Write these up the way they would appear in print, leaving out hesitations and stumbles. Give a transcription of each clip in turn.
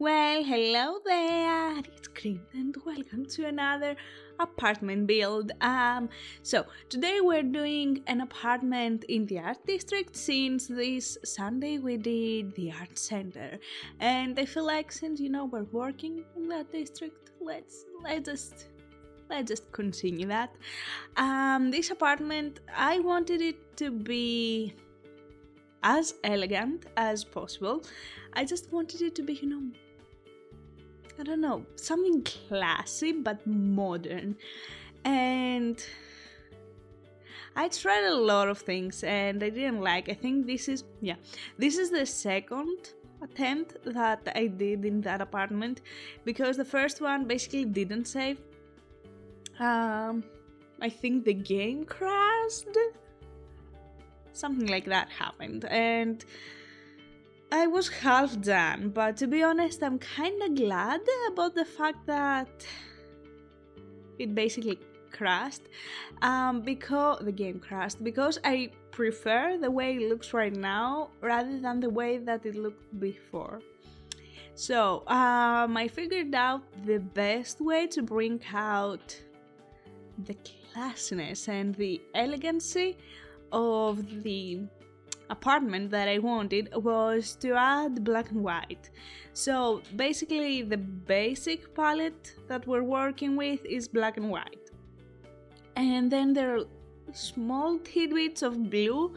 Well, hello there. It's Kriint and welcome to another apartment build. So today we're doing an apartment in the art district since this Sunday we did the art center, and I feel like since we're working in that district, let's just continue that. This apartment, I wanted it to be as elegant as possible. I just wanted it to be, I don't know, something classy but modern. And I tried a lot of things and I didn't like. I think this is the second attempt that I did in that apartment because the first one basically didn't save. I think the game crashed. Something like that happened and I was half done, but to be honest, I'm kinda glad about the fact that it basically crashed, because the game crashed, because I prefer the way it looks right now rather than the way that it looked before. So, I figured out the best way to bring out the classiness and the elegancy of the apartment that I wanted was to add black and white. So basically the basic palette that we're working with is black and white. And then there are small tidbits of blue,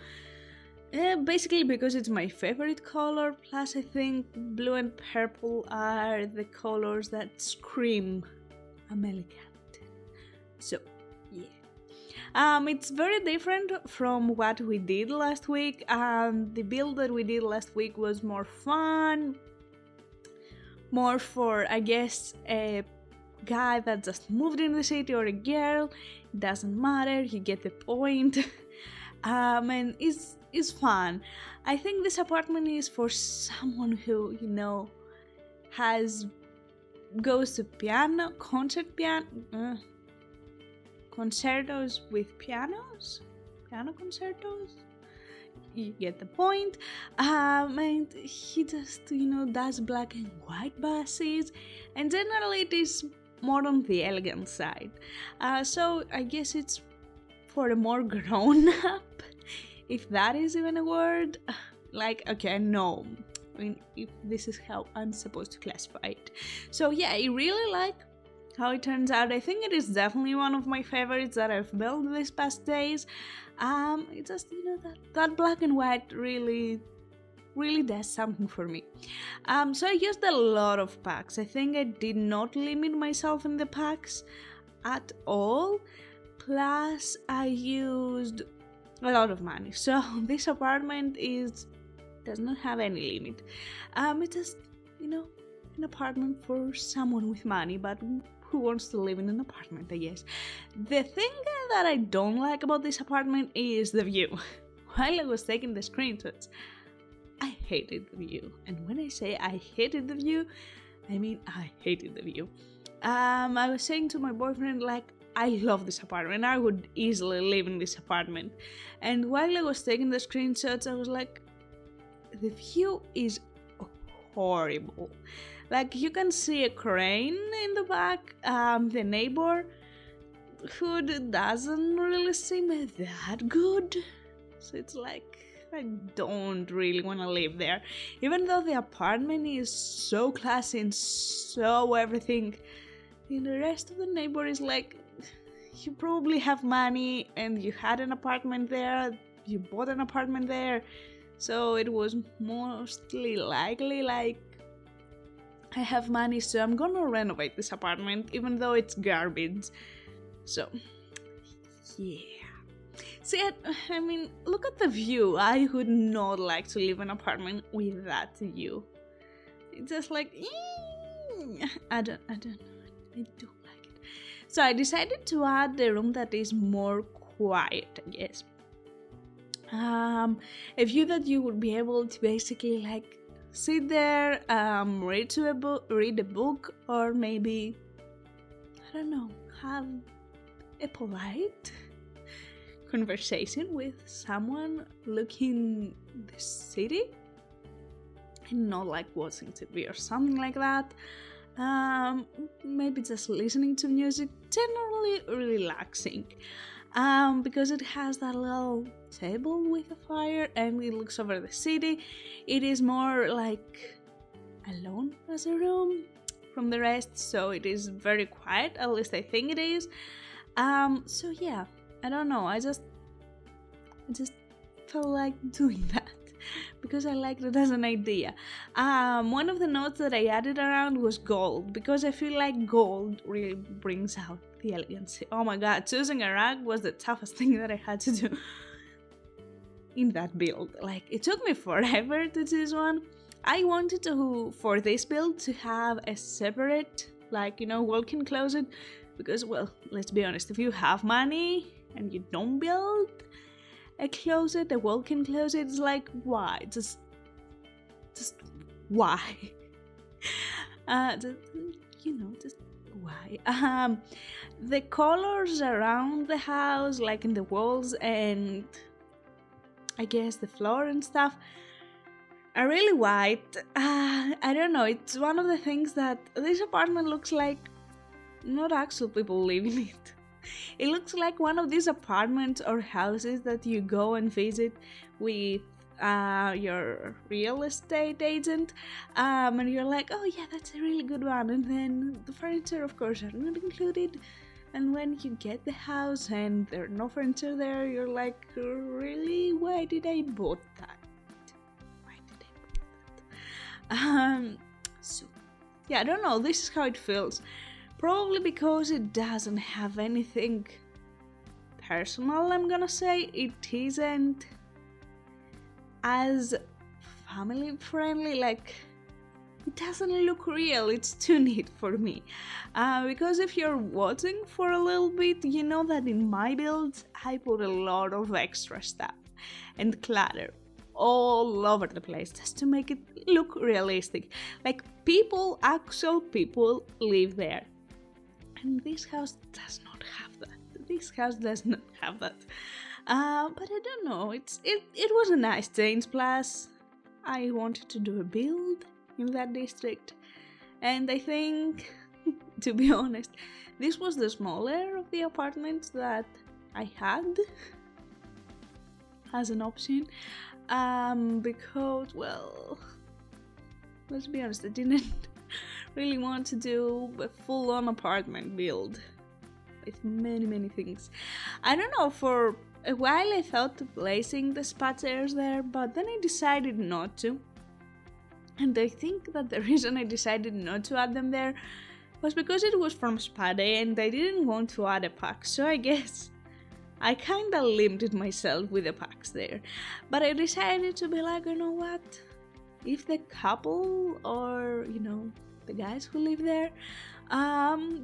basically because it's my favorite color, plus I think blue and purple are the colors that scream I'm elegant. So yeah. It's very different from what we did last week. The build that we did last week was more fun, more for, I guess, a guy that just moved in the city or a girl. It doesn't matter, you get the point. And it's fun. I think this apartment is for someone who, goes to concertos with piano concertos. You get the point. And he just does black and white buses, and generally it is more on the elegant side. So I guess it's for a more grown up, if that is even a word. Okay, no, I mean, if this is how I'm supposed to classify it. So yeah, I really like how it turns out. I think it is definitely one of my favorites that I've built these past days. It's just that black and white really does something for me. So I used a lot of packs. I think I did not limit myself in the packs at all. Plus I used a lot of money. So this apartment does not have any limit. It's just an apartment for someone with money, but who wants to live in an apartment, I guess. The thing that I don't like about this apartment is the view. While I was taking the screenshots, I hated the view. And when I say I hated the view, I mean I hated the view. I was saying to my boyfriend, I love this apartment. I would easily live in this apartment. And while I was taking the screenshots, I was like, the view is horrible. You can see a crane in the back. The neighborhood doesn't really seem that good. So it's I don't really want to live there. Even though the apartment is so classy and so everything, the rest of the neighbor is you probably have money and you had an apartment there, you bought an apartment there. So it was mostly likely I have money, so I'm gonna renovate this apartment, even though it's garbage. So, yeah. See, I mean, look at the view. I would not like to live in an apartment with that view. It's just I don't know. I don't like it. So I decided to add a room that is more quiet, I guess. A view that you would be able to basically sit there, read a book, or maybe, I don't know, have a polite conversation with someone looking the city. and not like watching TV or something like that. Maybe just listening to music, generally relaxing. Because it has that little table with a fire and it looks over the city. It is more like alone as a room from the rest, so it is very quiet, at least I think it is. So yeah, I don't know, I just felt like doing that because I liked it as an idea. One of the notes that I added around was gold, because I feel like gold really brings out the elegancy. Oh my god, choosing a rug was the toughest thing that I had to do in that build. Like, it took me forever to choose one. I wanted to, for this build, to have a separate, like, walk-in closet, because, well, let's be honest, if you have money and you don't build a closet, a walk-in closet, it's like, why? Just why? Just why? The colors around the house, like in the walls and I guess the floor and stuff, are really white. I don't know, it's one of the things that this apartment looks like not actual people live in it. It looks like one of these apartments or houses that you go and visit with your real estate agent, and you're like, oh yeah, that's a really good one, and then the furniture of course are not included, and when you get the house and there's no furniture there, you're like, really, why did I bought that? So yeah, I don't know, this is how it feels. Probably because it doesn't have anything personal, I'm gonna say. It isn't as family friendly, like, it doesn't look real, it's too neat for me. Because if you're watching for a little bit, you know that in my builds, I put a lot of extra stuff and clutter all over the place just to make it look realistic. Like, actual people live there. And this house does not have that. This house does not have that. But I don't know, it was a nice change. Plus, I wanted to do a build in that district. And I think, to be honest, this was the smaller of the apartments that I had as an option. Because, well, let's be honest, I didn't really want to do a full-on apartment build with many things. I don't know, for a while I thought of placing the spa chairs there, but then I decided not to. And I think that the reason I decided not to add them there was because it was from spa day and I didn't want to add a pack, so I guess I kinda limited myself with the packs there. But I decided to be like, you know what, if the couple or, the guys who live there,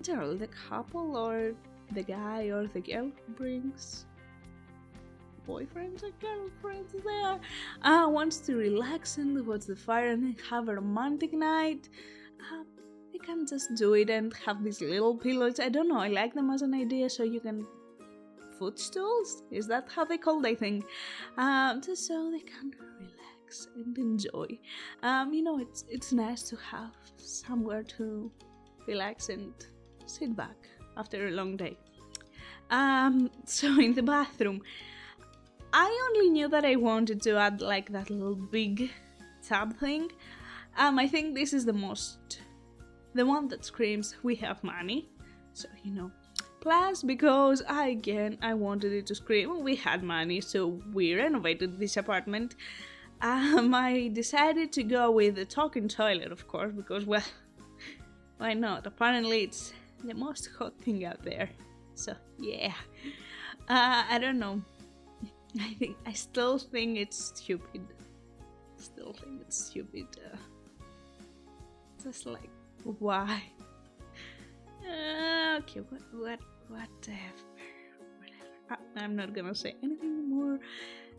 generally the couple or the guy or the girl who brings boyfriends or girlfriends there, wants to relax and watch the fire and have a romantic night, they can just do it and have these little pillows. I don't know, I like them as an idea, so you can footstools, is that how they called, I think, just so they can relax and enjoy. It's nice to have somewhere to relax and sit back after a long day. So in the bathroom, I only knew that I wanted to add like that little big tub thing. I think this is the one that screams we have money, so plus because I wanted it to scream we had money, so we renovated this apartment. I decided to go with the talking toilet, of course, because, well, why not? Apparently it's the most hot thing out there, so yeah. I don't know, I still think it's stupid. Just like, why? Okay, whatever. I'm not gonna say anything more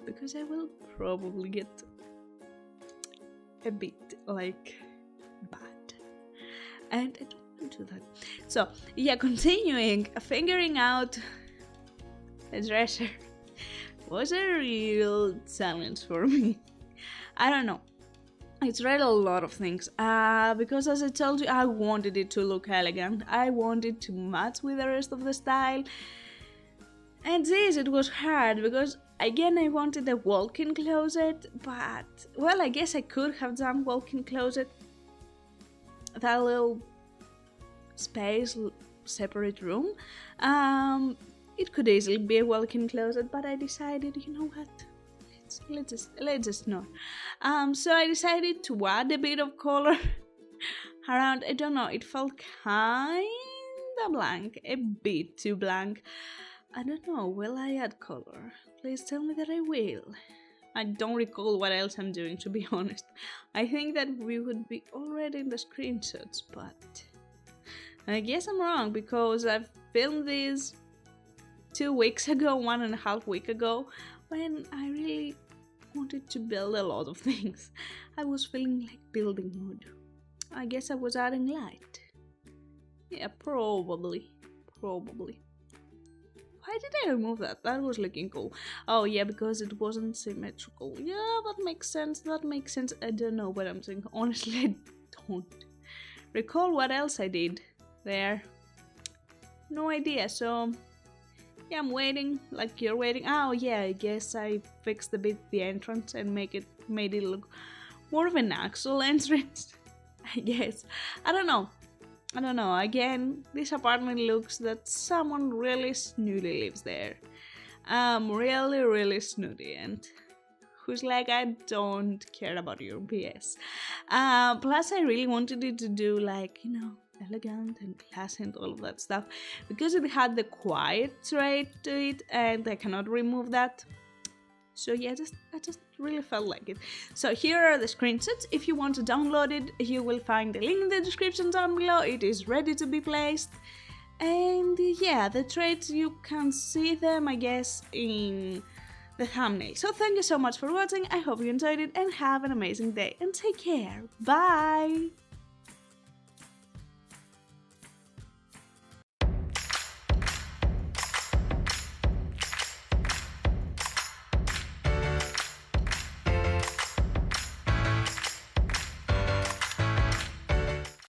because I will probably get a bit like bad, and I don't want to do that. So yeah, continuing, figuring out a dresser was a real challenge for me. I don't know. It's read a lot of things. Because as I told you, I wanted it to look elegant. I wanted to match with the rest of the style. And this, it was hard because again I wanted a walk-in closet, but well, I guess I could have done walk-in closet. That little space, separate room. It could easily be a walk-in closet, but I decided, you know what? Let's just not. So I decided to add a bit of color around. I don't know. It felt kinda blank, a bit too blank. I don't know. Will I add color? Please tell me that I will. I don't recall what else I'm doing, to be honest. I think that we would be already in the screenshots, but I guess I'm wrong because I've filmed this 2 weeks ago, 1.5 weeks ago, when I really wanted to build a lot of things. I was feeling like building mood. I guess I was adding light. Yeah, probably. Why did I remove that? That was looking cool. Oh yeah, because it wasn't symmetrical. Yeah, that makes sense. I don't know what I'm saying. Honestly, I don't recall what else I did there. No idea. So yeah, I'm waiting, like you're waiting. Oh yeah, I guess I fixed a bit the entrance and made it look more of an actual entrance. I guess. I don't know. Again, this apartment looks that someone really snooty lives there. Really snooty, and who's like, I don't care about your BS. Plus, I really wanted it to do like, elegant and classy and all of that stuff, because it had the quiet trait to it, and I cannot remove that. So yeah, I just really felt like it. So here are the screenshots. If you want to download it, you will find the link in the description down below. It is ready to be placed. And yeah, the traits, you can see them, I guess, in the thumbnail. So thank you so much for watching. I hope you enjoyed it and have an amazing day and take care. Bye!